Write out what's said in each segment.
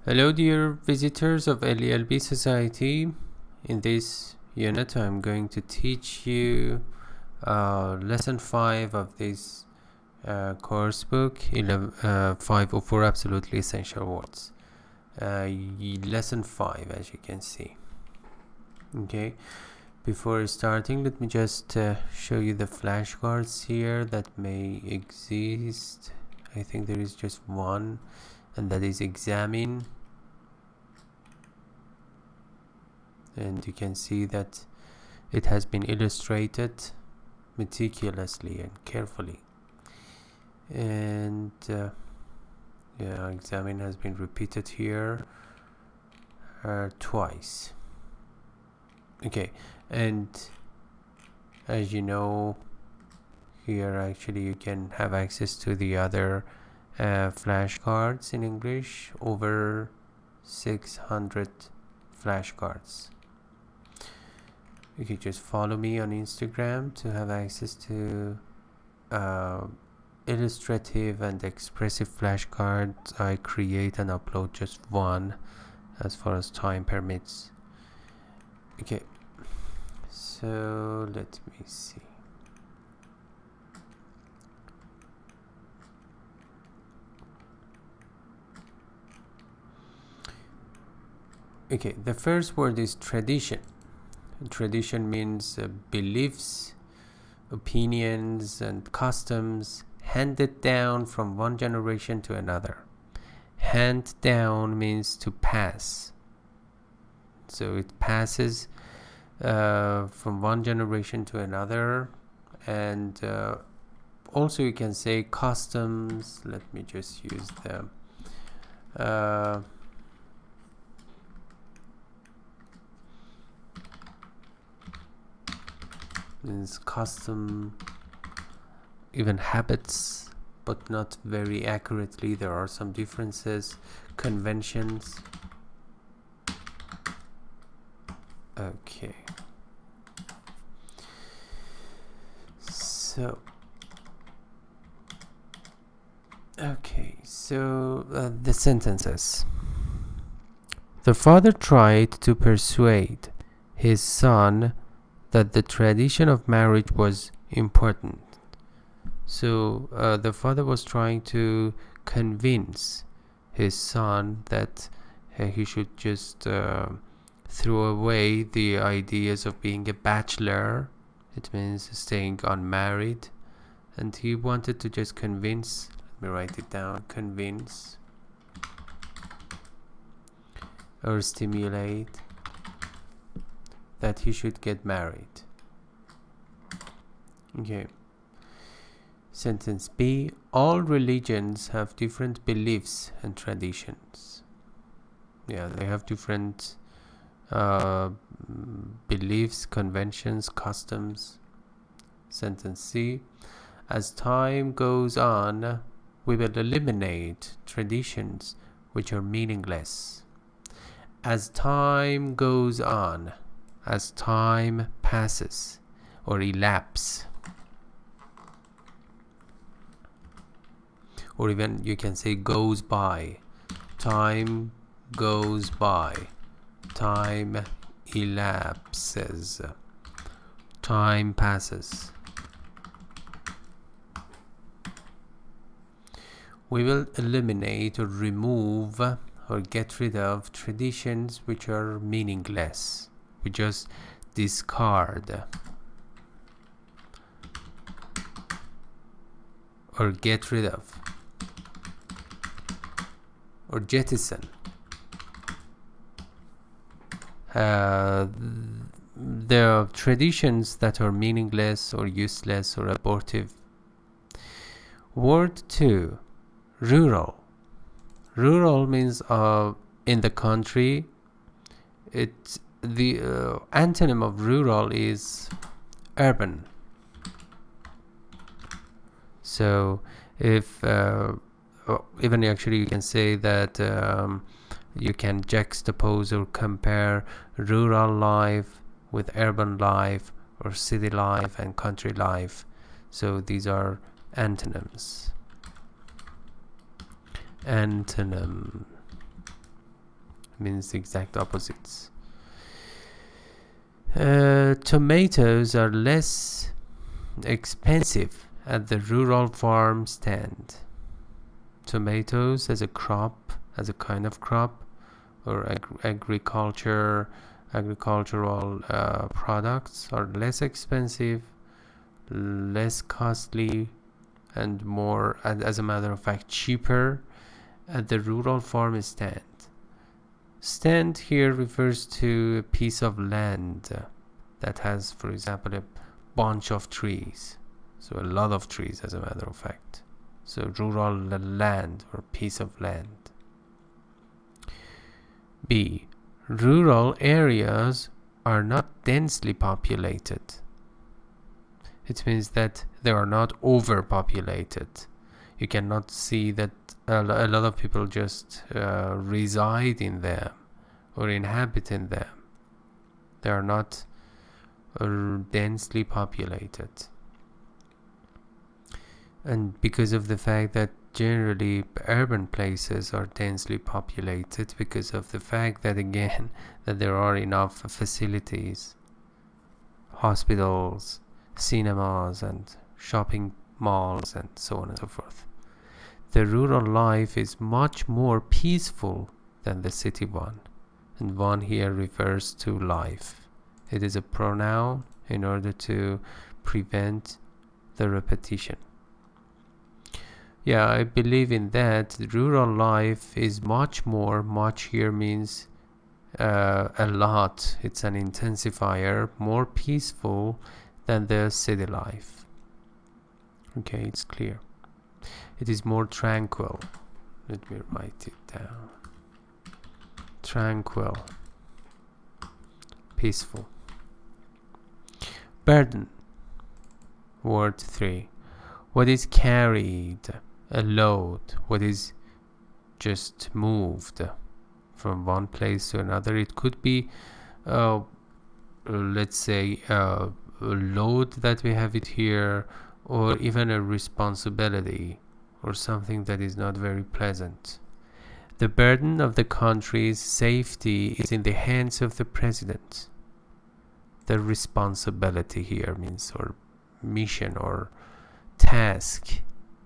Hello dear visitors of LELB Society. In this unit I'm going to teach you lesson 5 of this course book, 504 Absolutely Essential Words. Lesson 5, as you can see. Okay, before starting, let me just show you the flashcards here that may exist. I think there is just one, and that is examine. And you can see that it has been illustrated meticulously and carefully, and yeah, examine has been repeated here twice. Okay, and as you know, here actually you can have access to the other flashcards in English, over 600 flashcards. You can just follow me on Instagram to have access to illustrative and expressive flashcards. I create and upload just one as far as time permits. Okay, so let me see. Okay, the first word is tradition. Tradition means beliefs, opinions, and customs handed down from one generation to another. Hand down means to pass. So it passes from one generation to another. And also you can say customs. Let me just use them. Means custom, even habits, but not very accurately. There are some differences. Conventions. Okay, so the sentences. The father tried to persuade his son that the tradition of marriage was important. So the father was trying to convince his son that he should just throw away the ideas of being a bachelor. It means staying unmarried, and he wanted to just convince. Let me write it down. Convince or stimulate that he should get married. Okay. Sentence B. All religions have different beliefs and traditions. Yeah, they have different beliefs, conventions, customs. Sentence C. As time goes on, we will eliminate traditions which are meaningless. As time goes on, as time passes or elapse, or even you can say goes by. Time goes by. Time elapses. Time passes. We will eliminate or remove or get rid of traditions which are meaningless. We just discard or get rid of or jettison the traditions that are meaningless or useless or abortive. Word 2, rural. Rural means in the country. It's the antonym of rural is urban. So if even actually you can say that you can juxtapose or compare rural life with urban life, or city life and country life. So these are antonyms. Antonym. means the exact opposites. Tomatoes are less expensive at the rural farm stand. Tomatoes as a crop, as a kind of crop, or agricultural products are less expensive, less costly, and more, as a matter of fact, cheaper at the rural farm stand. Stand here refers to a piece of land that has, for example, a bunch of trees. So a lot of trees, as a matter of fact. So rural land or piece of land. B. Rural areas are not densely populated. It means that they are not overpopulated. You cannot see that a lot of people just reside in them or inhabit in them. They are not densely populated. And because of the fact that generally urban places are densely populated, because of the fact that, again, that there are enough facilities, hospitals, cinemas, and shopping malls, and so on and so forth. The rural life is much more peaceful than the city one, and one here refers to life. It is a pronoun in order to prevent the repetition. Yeah, I believe in that. Rural life is much more, much here means a lot. It's an intensifier, more peaceful than the city life. Okay, it's clear. It is more tranquil. Let me write it down. Tranquil. Peaceful. Burden. Word 3. What is carried? A load. What is just moved from one place to another? It could be, let's say, a load that we have it here, or even a responsibility, or something that is not very pleasant. The burden of the country's safety is in the hands of the president. The responsibility here means, or mission, or task,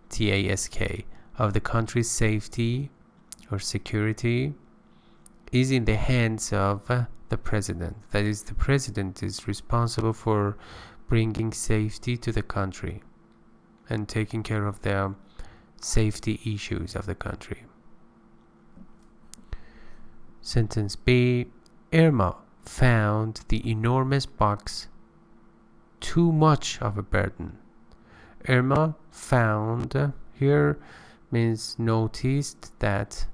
TASK, of the country's safety or security is in the hands of the president. That is, the president is responsible for bringing safety to the country and taking care of the safety issues of the country. Sentence B. Irma found the enormous box too much of a burden. Irma found here means noticed that,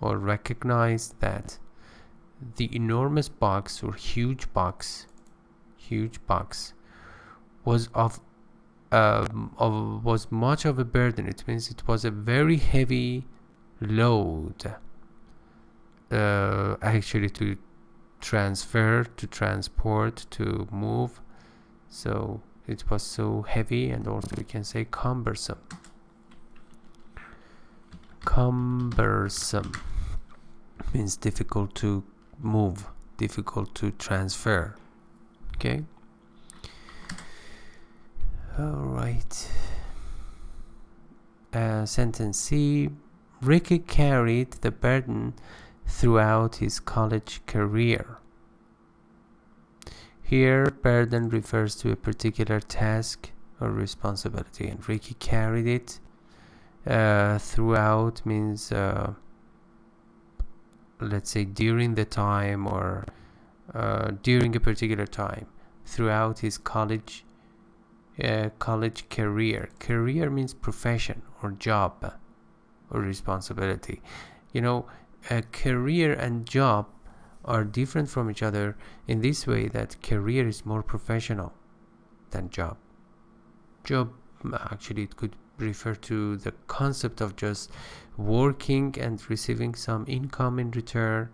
or recognized that, the enormous box or huge box was was much of a burden. It means it was a very heavy load, actually, to transfer, to transport, to move. So it was so heavy, and also we can say cumbersome. Cumbersome means difficult to move, difficult to transfer. Okay. All right. Sentence C. Ricky carried the burden throughout his college career. Here, burden refers to a particular task or responsibility, and Ricky carried it. Throughout means, let's say, during the time, or during a particular time, throughout his college career. Career means profession or job or responsibility. You know, a career and job are different from each other in this way, that career is more professional than job. Job, actually, it could refer to the concept of just working and receiving some income in return,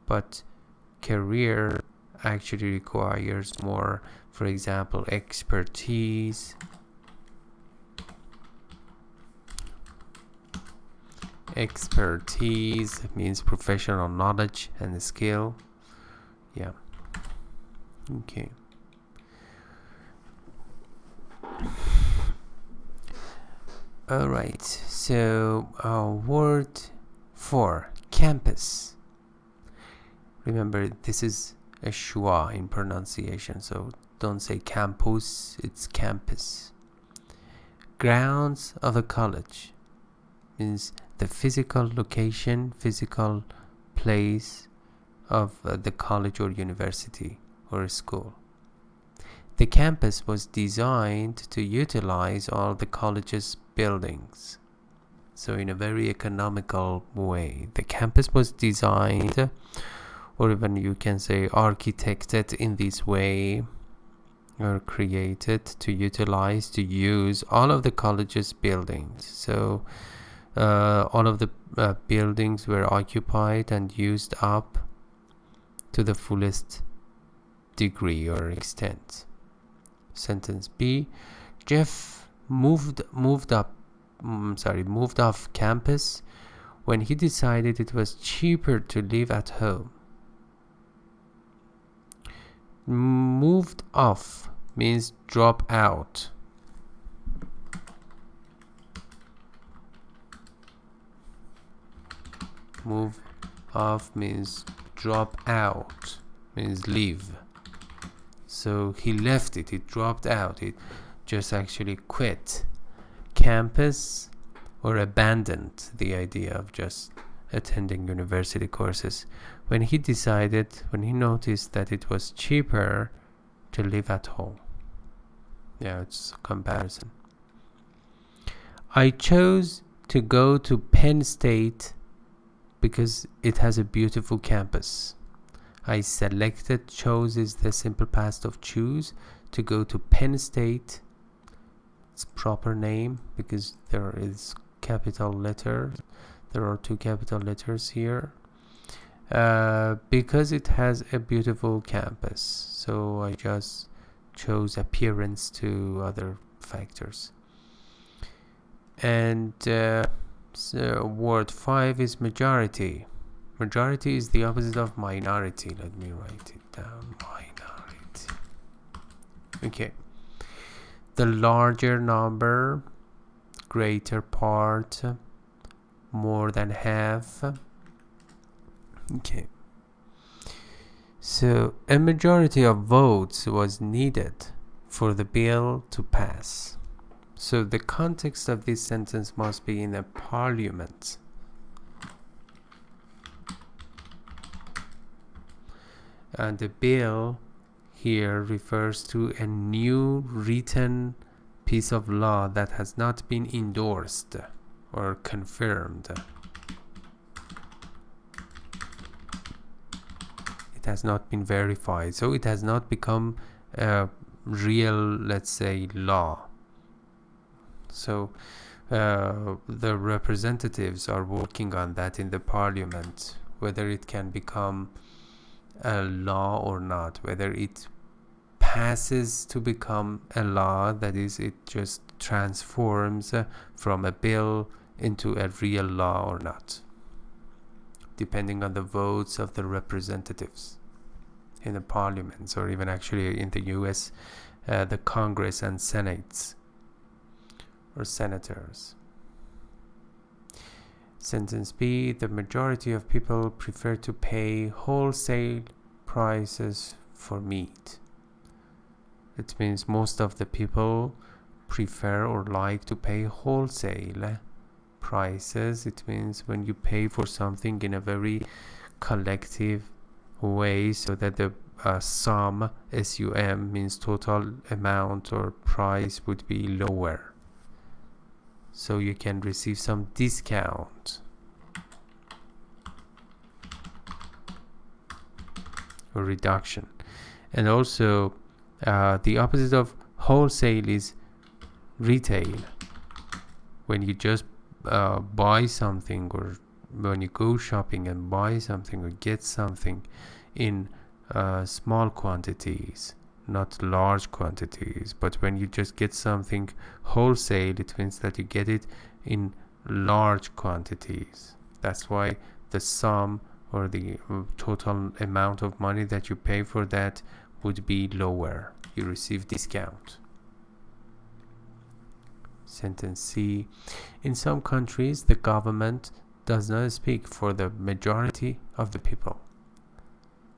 but career actually requires more, for example, expertise, Expertise means professional knowledge and skill. Yeah. Okay. All right. So word 4, campus. Remember, this is a schwa in pronunciation, so don't say campus, it's campus. Grounds of a college means the physical location, physical place of the college or university or school. The campus was designed to utilize all the college's buildings. So in a very economical way, the campus was designed, or even you can say architected in this way, or created to utilize, to use all of the college's buildings. So all of the buildings were occupied and used up to the fullest degree or extent. Sentence B, Jeff moved off campus when he decided it was cheaper to live at home. Moved off means drop out. Move off means drop out, means leave. So he left it, he dropped out, it just actually quit campus or abandoned the idea of just attending university courses when he noticed that it was cheaper to live at home. Yeah, it's a comparison. I chose to go to Penn State because it has a beautiful campus. I selected, chose is the simple past of choose, to go to Penn State. Its proper name because there is capital letter. There are 2 capital letters here. Because it has a beautiful campus. So I just chose appearance to other factors. And so word 5 is majority. Majority is the opposite of minority. Let me write it down. Minority. Okay. The larger number, greater part, more than half. Okay. So a majority of votes was needed for the bill to pass. So the context of this sentence must be in a parliament. And the bill here refers to a new written piece of law that has not been endorsed or confirmed. It has not been verified, so it has not become a real, let's say, law. So the representatives are working on that in the parliament, whether it can become a law or not, whether it passes to become a law, that is, it just transforms from a bill into a real law or not, depending on the votes of the representatives in the parliaments, or even actually in the US, the Congress and Senates or senators. Sentence B, the majority of people prefer to pay wholesale prices for meat. It means most of the people prefer or like to pay wholesale prices. It means when you pay for something in a very collective way, so that the sum, SUM, means total amount or price, would be lower. So you can receive some discount or reduction. And also the opposite of wholesale is retail. When you just buy something, or when you go shopping and buy something or get something in small quantities, not large quantities. But when you just get something wholesale, it means that you get it in large quantities. That's why the sum or the total amount of money that you pay for that would be lower. You receive discount. Sentence C. In some countries, the government does not speak for the majority of the people.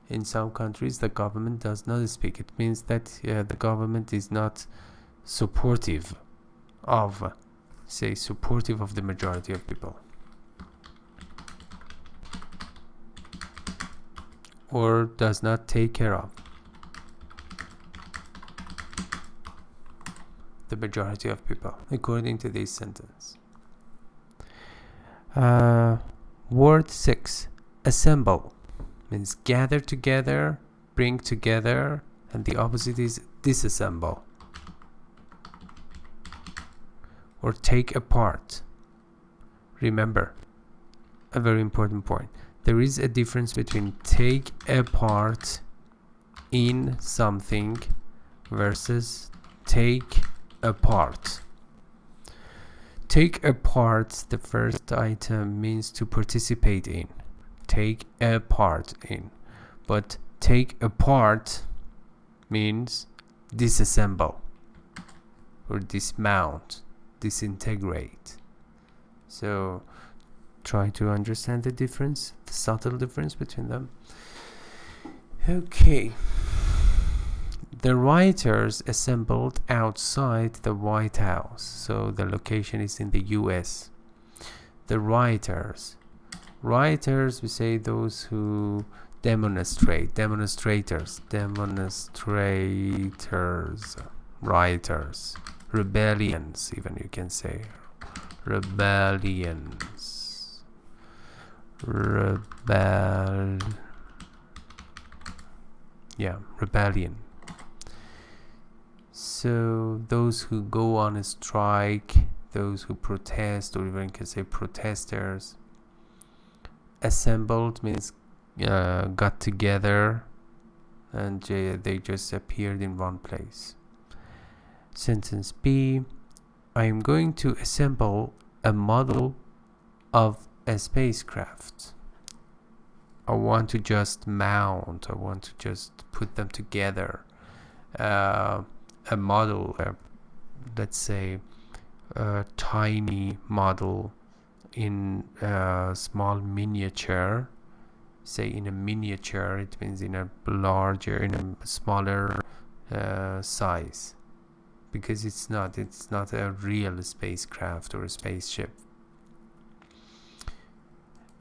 In some countries, the government does not speak. It means that the government is not supportive of, supportive of the majority of people. Or does not take care of the majority of people, according to this sentence. Word 6. Assemble means gather together, bring together, and the opposite is disassemble or take apart. Remember, a very important point. There is a difference between take apart in something versus take apart. Take apart, the first item, means to participate in. Take a part in. But take apart means disassemble or dismount, disintegrate. So try to understand the difference, the subtle difference between them. Okay. The rioters assembled outside the White House. So the location is in the US. The rioters. Rioters, we say those who demonstrate. Demonstrators. Rioters. Rebellions, even you can say. Rebellions. Rebellion. So those who go on a strike, those who protest, or even can say protesters. Assembled means got together and they just appeared in one place. Sentence B. I am going to assemble a model of a spacecraft. I want to just mount, I want to just put them together. A model, let's say a tiny model in a small miniature. Say in a miniature, it means in a smaller size, because it's not a real spacecraft or a spaceship.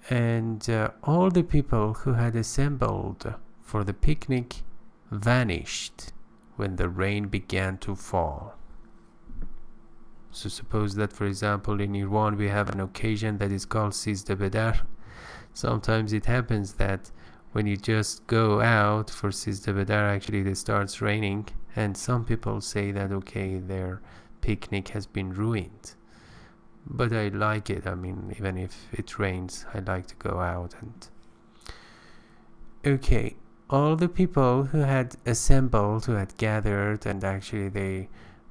And all the people who had assembled for the picnic vanished when the rain began to fall. So suppose that, for example, in Iran we have an occasion that is called Sizde Bedar. Sometimes it happens that when you just go out for Sizde Bedar, actually it starts raining, and some people say that okay, their picnic has been ruined. But I like it. I mean, even if it rains, I like to go out. And okay, all the people who had assembled, who had gathered, and actually they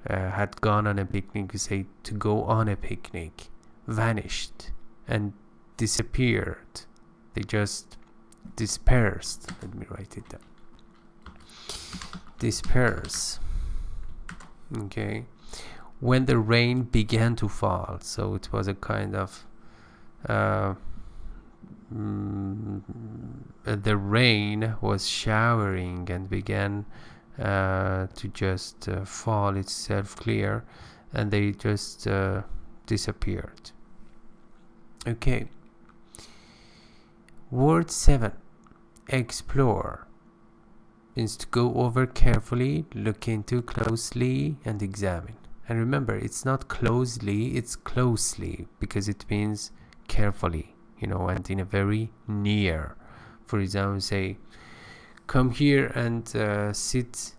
had gone on a picnic, we say to go on a picnic, vanished and disappeared. They just dispersed. Let me write it down. Disperse. Okay. When the rain began to fall, so it was a kind of the rain was showering and began to just fall itself clear, and they just disappeared. Okay. Word 7. Explore means to go over carefully, look into closely, and examine. And remember, it's not closely, it's closely, because it means carefully, and in a very near. For example, say, come here and sit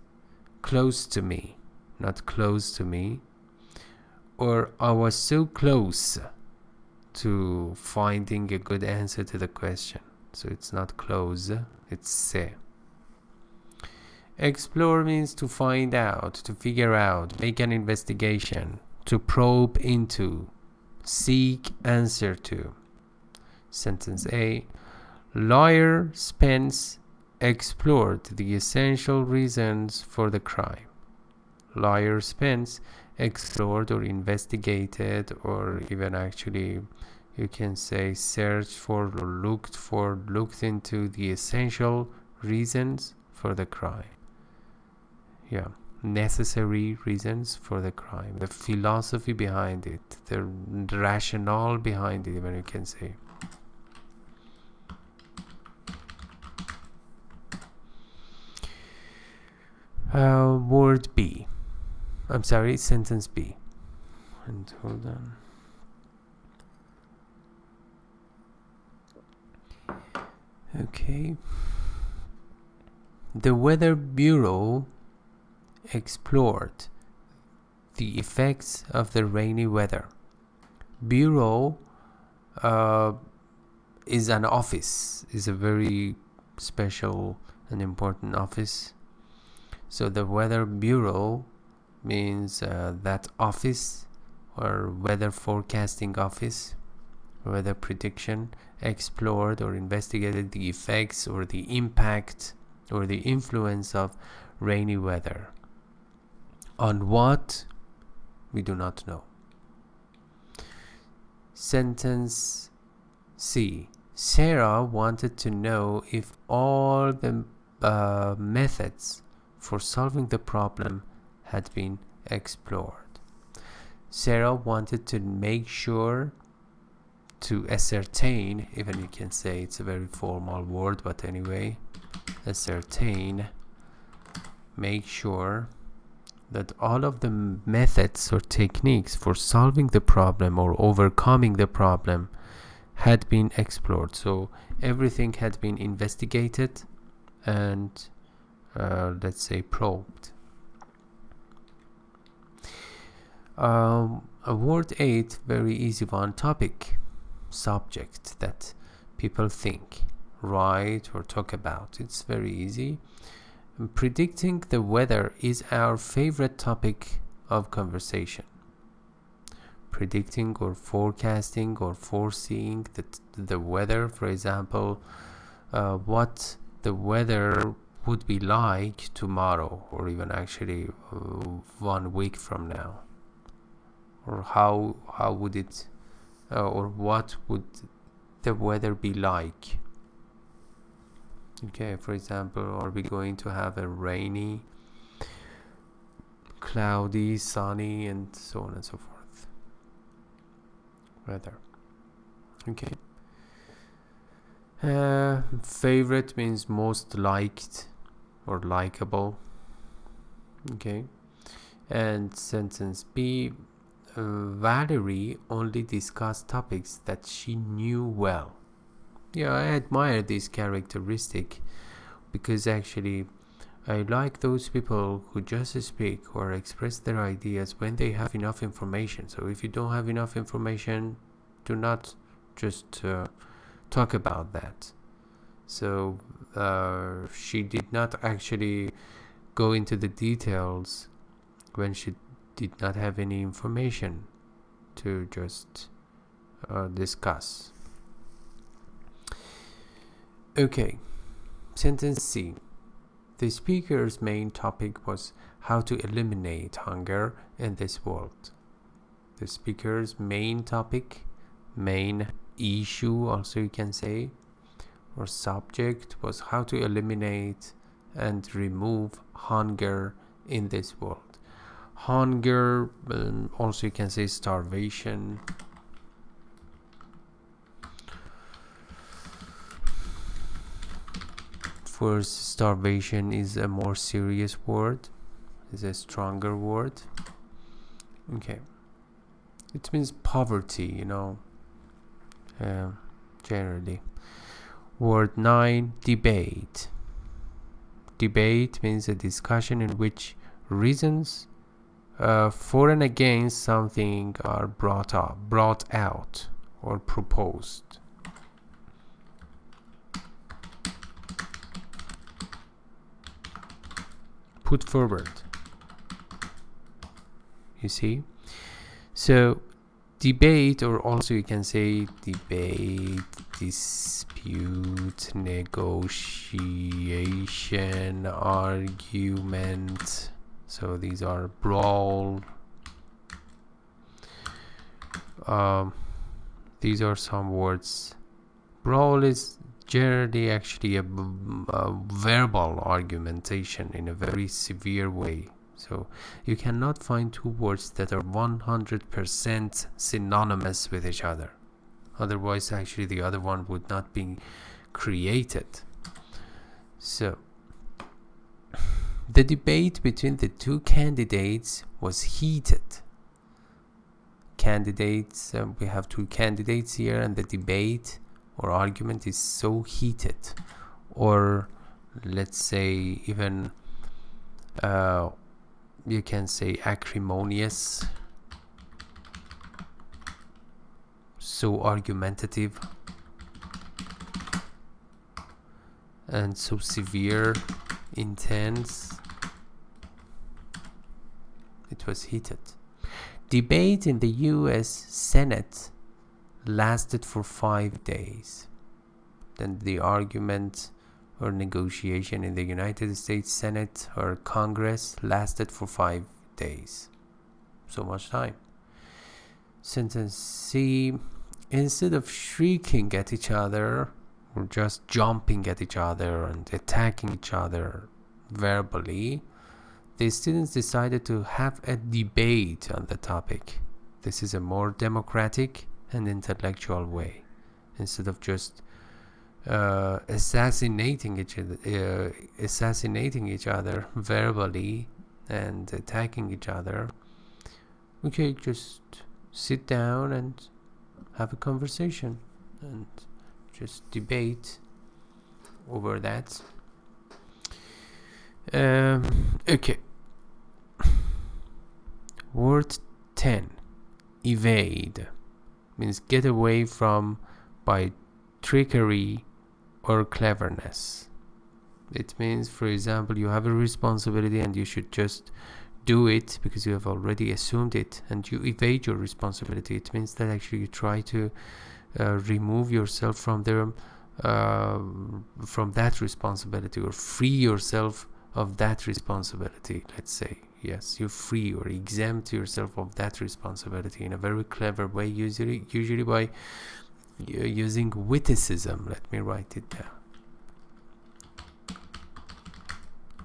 close to me, not close to me. Or I was so close to finding a good answer to the question. So it's not close, it's se. Explore means to find out, to figure out, make an investigation, to probe into seek answer to. Sentence A. Lawyer Spence explored the essential reasons for the crime. Lawyer Spence explored or investigated, or even actually you can say searched for or looked into the essential reasons for the crime. Yeah, necessary reasons for the crime, the philosophy behind it, the rationale behind it, even you can say. Word B. I'm sorry, sentence B. And hold on. Okay. The Weather Bureau explored the effects of the rainy weather. Bureau is an office, is a very special and important office. So the Weather Bureau means that office or weather forecasting office, weather prediction, explored or investigated the effects or the impact or the influence of rainy weather. On what? We do not know. Sentence C. Sarah wanted to know if all the methods for solving the problem had been explored. Sarah wanted to make sure, to ascertain, even you can say it's a very formal word, but anyway, ascertain, make sure that all of the methods or techniques for solving the problem or overcoming the problem had been explored. So everything had been investigated and let's say probed. Word 8, very easy one. Topic, subject that people think, write or talk about. It's very easy. Predicting the weather is our favorite topic of conversation. Predicting or forecasting or foreseeing the weather, for example, what the weather would be like tomorrow, or even actually 1 week from now, or how would it or what would the weather be like. Okay, for example, are we going to have a rainy, cloudy, sunny, and so on and so forth weather. Okay. Favorite means most liked or likable. Okay. And sentence B, Valerie only discussed topics that she knew well. Yeah, I admire this characteristic because actually I like those people who just speak or express their ideas when they have enough information. So if you don't have enough information, do not just talk about that. So she did not actually go into the details when she did not have any information to just discuss. Okay, sentence C. The speaker's main topic was how to eliminate hunger in this world. The speaker's main topic, main issue also you can say, or subject, was how to eliminate and remove hunger in this world. Hunger, also you can say starvation. First, starvation is a more serious word, is a stronger word. Okay, it means poverty, you know, generally. Word 9, debate. Debate means a discussion in which reasons for and against something are brought out or proposed. Put forward. You see? So Debate, or also you can say debate, dispute, negotiation, argument. So these are brawl. These are some words. Brawl is generally actually a verbal argumentation in a very severe way. So you cannot find two words that are 100% synonymous with each other. Otherwise, actually, the other one would not be created. So the debate between the two candidates was heated. Candidates, we have two candidates here, and the debate or argument is so heated, or let's say even you can say acrimonious, so argumentative, and so severe, intense. It was heated. Debate in the US Senate lasted for 5 days. Then the argument or negotiation in the United States Senate or Congress lasted for 5 days. So much time. Sentence C. Instead of shrieking at each other or just jumping at each other and attacking each other verbally, the students decided to have a debate on the topic. This is a more democratic and intellectual way. Instead of just assassinating each other verbally and attacking each other, okay, just sit down and have a conversation and just debate over that. Okay. Word 10. Evade means get away from by trickery or cleverness. It means, for example, you have a responsibility and you should just do it because you have already assumed it, and you evade your responsibility. It means that actually you try to remove yourself from that responsibility, or free yourself of that responsibility. Let's say, yes, you free or exempt yourself of that responsibility in a very clever way, usually by using witticism. Let me write it down.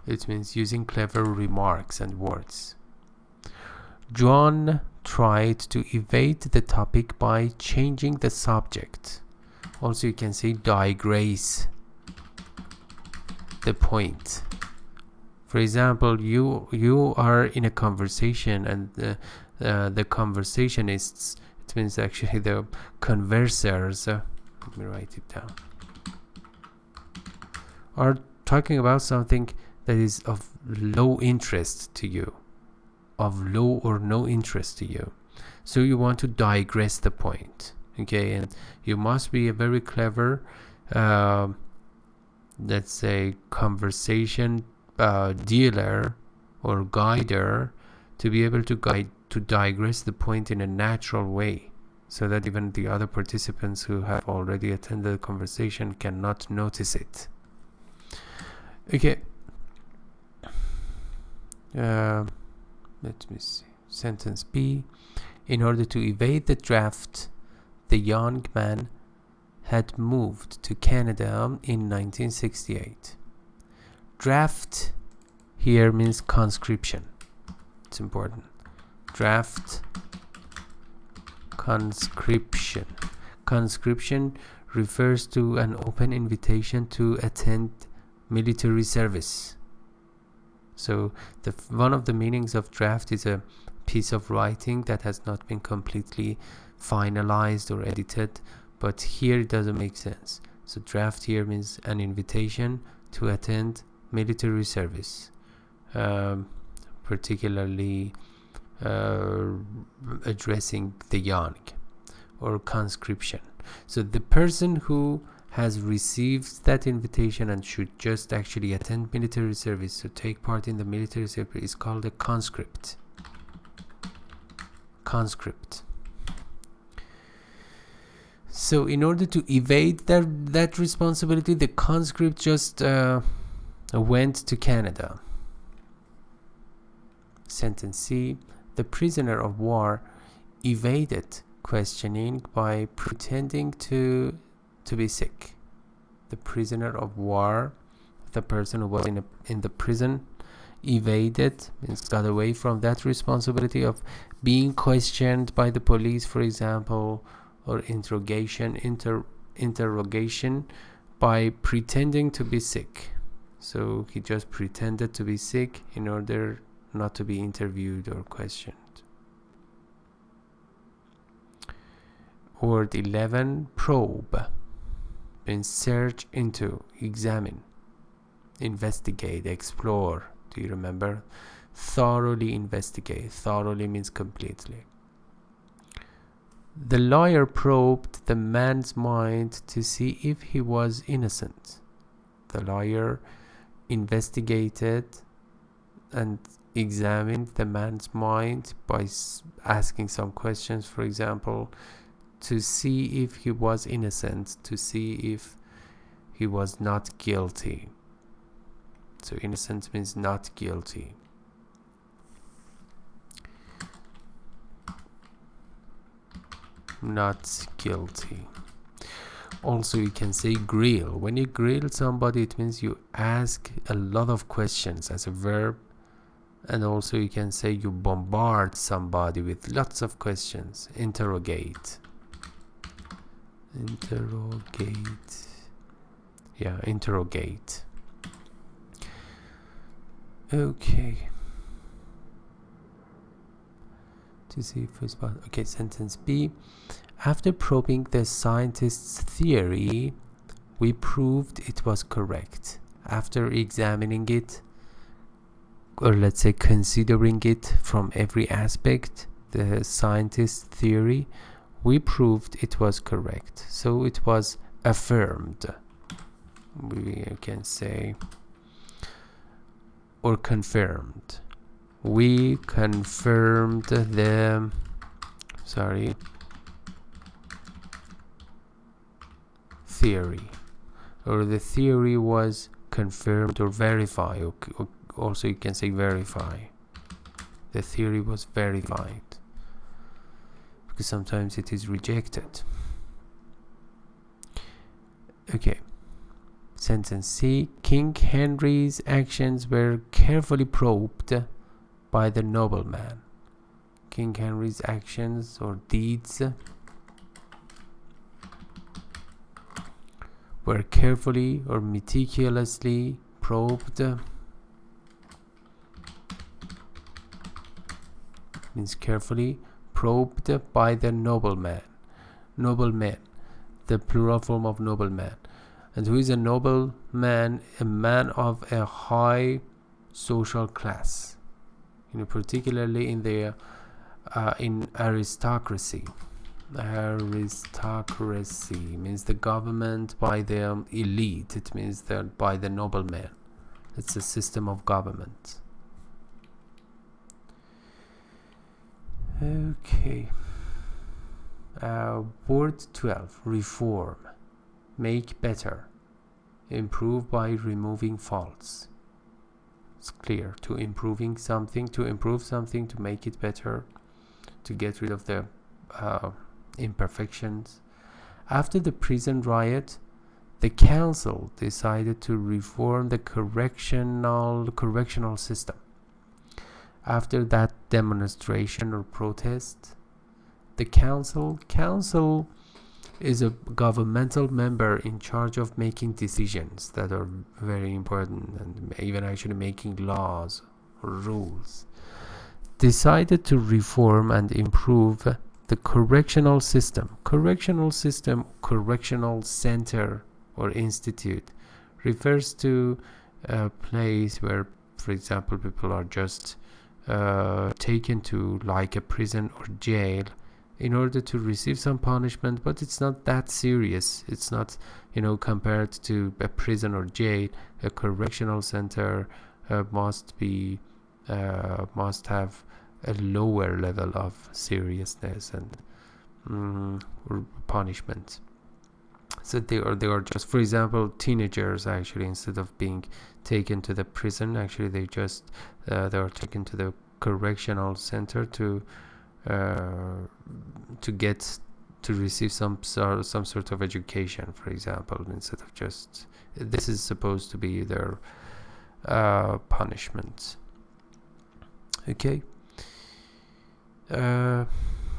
It means using clever remarks and words. John tried to evade the topic by changing the subject. Also, you can say digress the point. For example, you are in a conversation, and the conversationists, it means actually the conversers, let me write it down, are talking about something that is of low interest to you, of low or no interest to you. So you want to digress the point, okay? And you must be a very clever, let's say, conversation dealer or guider, to be able to digress the point in a natural way, so that even the other participants who have already attended the conversation cannot notice it. Okay. Let me see. Sentence B. In order to evade the draft, the young man had moved to Canada in 1968. Draft here means conscription. It's important. Draft, conscription. Conscription refers to an open invitation to attend military service. So one of the meanings of draft is a piece of writing that has not been completely finalized or edited, but here it doesn't make sense. So draft here means an invitation to attend military service, particularly addressing the young, or conscription. So the person who has received that invitation and should just actually attend military service, to take part in the military service, is called a conscript. Conscript. So in order to evade that responsibility, the conscript just went to Canada. Sentence C. The prisoner of war evaded questioning by pretending to be sick. The prisoner of war, the person who was in the prison, evaded, means got away from that responsibility of being questioned by the police, for example, or interrogation by pretending to be sick. So he just pretended to be sick in order not to be interviewed or questioned. Word 11, probe, means search into, examine, investigate, explore. Do you remember? Thoroughly investigate. Thoroughly means completely. The lawyer probed the man's mind to see if he was innocent. The lawyer investigated and examined the man's mind by asking some questions, for example, to see if he was innocent, to see if he was not guilty. So innocent means not guilty. Not guilty. Also, you can say grill. When you grill somebody, it means you ask a lot of questions as a verb. And also you can say you bombard somebody with lots of questions. Interrogate. Interrogate. Yeah, interrogate. Okay. To see if it's about. Okay, sentence B. After probing the scientist's theory, we proved it was correct. After examining it, or let's say considering it from every aspect, the scientist's theory, we proved it was correct. So it was affirmed. We can say, or confirmed. We confirmed the, theory, or the theory was confirmed or verified. Also you can say verify. The theory was verified, because sometimes it is rejected. Okay. Sentence C. King Henry's actions were carefully probed by the nobleman. King Henry's actions or deeds were carefully or meticulously probed. Means carefully probed by the nobleman. Nobleman, the plural form of nobleman. And who is a nobleman? A man of a high social class. Particularly in the in aristocracy. Aristocracy means the government by the elite. It means that by the nobleman. It's a system of government. Okay. Word 12. Reform. Make better. Improve by removing faults. It's clear. To improve something, to make it better, to get rid of the imperfections. After the prison riot, the council decided to reform the correctional system. After that demonstration or protest, the council is a governmental member in charge of making decisions that are very important, and even actually making laws or rules, decided to reform and improve the correctional system. Correctional center or institute refers to a place where, for example, people are just taken to like a prison or jail in order to receive some punishment, but it's not that serious. It's not, compared to a prison or jail. A correctional center must have a lower level of seriousness and punishment. So they are just, for example, teenagers actually, instead of being taken to the prison, actually they just they are taken to the correctional center to get to receive some sort of education, for example, instead of just, this is supposed to be their punishment. Okay.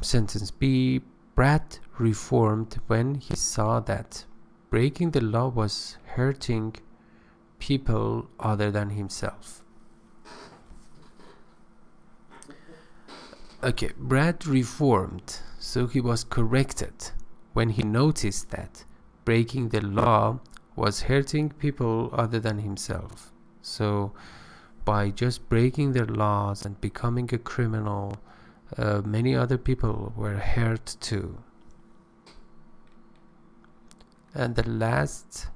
Sentence B. Brad reformed when he saw that breaking the law was hurting people other than himself. Okay, Brad reformed, so he was corrected when he noticed that breaking the law was hurting people other than himself. So by just breaking their laws and becoming a criminal, many other people were hurt too. And the last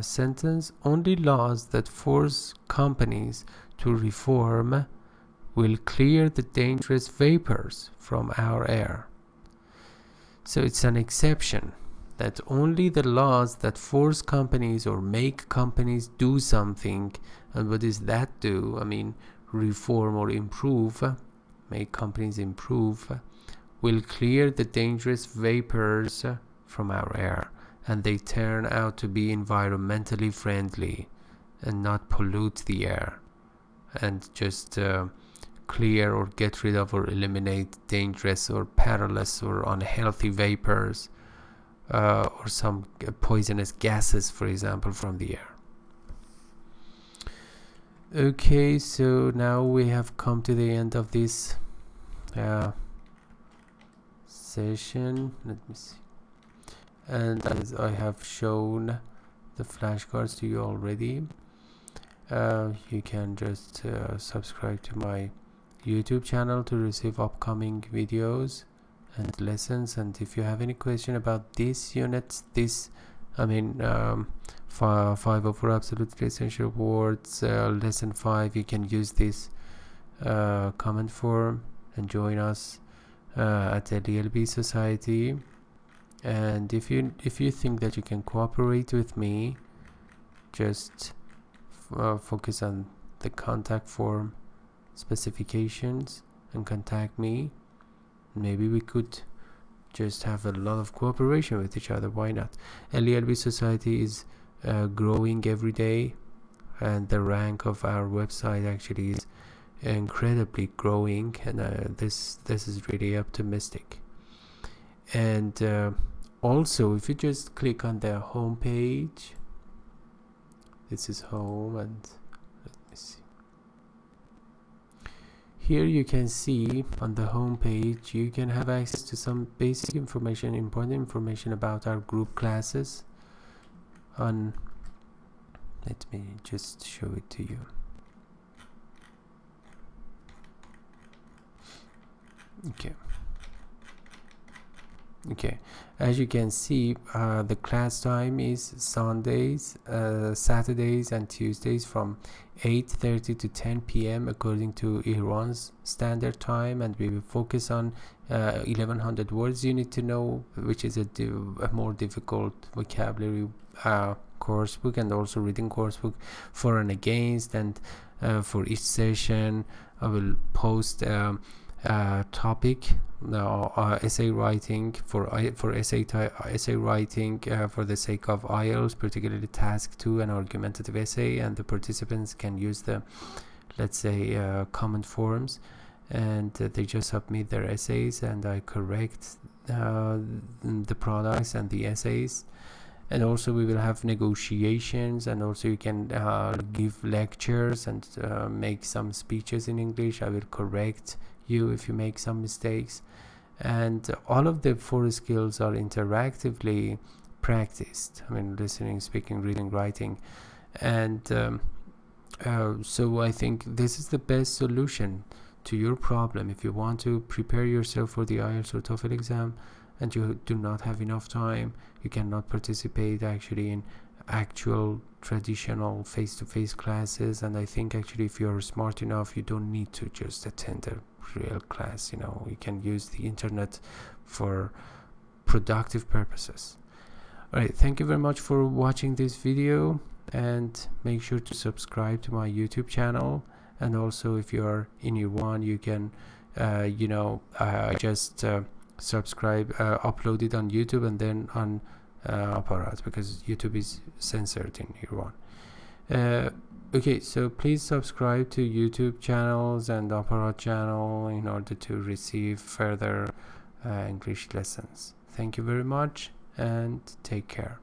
sentence, only laws that force companies to reform will clear the dangerous vapors from our air. So it's an exception that only the laws that force companies or make companies do something, and what does that do? I mean, reform or improve, make companies improve, will clear the dangerous vapors from our air, and they turn out to be environmentally friendly and not pollute the air, and just clear or get rid of or eliminate dangerous or perilous or unhealthy vapors or some poisonous gases, for example, from the air. Okay, so now we have come to the end of this session. Let me see. And as I have shown the flashcards to you already, you can just subscribe to my YouTube channel to receive upcoming videos and lessons. And if you have any question about this unit, I mean 504 absolutely essential words, lesson 5, you can use this comment form and join us at the LELB Society. And if you think that you can cooperate with me, just focus on the contact form specifications and contact me. Maybe we could just have a lot of cooperation with each other. Why not? LELB Society is growing every day, and the rank of our website actually is incredibly growing, and this is really optimistic. And also, if you just click on the home page, this is home, and let me see. Here you can see on the home page you can have access to some basic information, important information about our group classes. Let me just show it to you. Okay, as you can see, the class time is Sundays, Saturdays and Tuesdays from 8:30 to 10 p.m. according to Iran's standard time, and we will focus on 1100 words you need to know, which is a more difficult vocabulary course book, and also reading course book for and against. And for each session I will post topic, essay writing for essay writing for the sake of IELTS, particularly task 2, an argumentative essay, and the participants can use the, let's say, comment forms, and they just submit their essays, and I correct the products and the essays. And also we will have negotiations, and also you can give lectures and make some speeches in English. I will correct you if you make some mistakes, and all of the 4 skills are interactively practiced. I mean, listening, speaking, reading, writing, and so I think this is the best solution to your problem. If you want to prepare yourself for the IELTS or TOEFL exam and you do not have enough time, you cannot participate actually in actual traditional face-to-face classes, and I think actually if you're smart enough, you don't need to just attend a real class. You know, you can use the internet for productive purposes. Alright, thank you very much for watching this video, and make sure to subscribe to my YouTube channel. And also, if you are in Iran, you can just subscribe, upload it on YouTube and then on Apparat, because YouTube is censored in Iran. Okay, so please subscribe to YouTube channels and Apparat channel in order to receive further English lessons. Thank you very much and take care.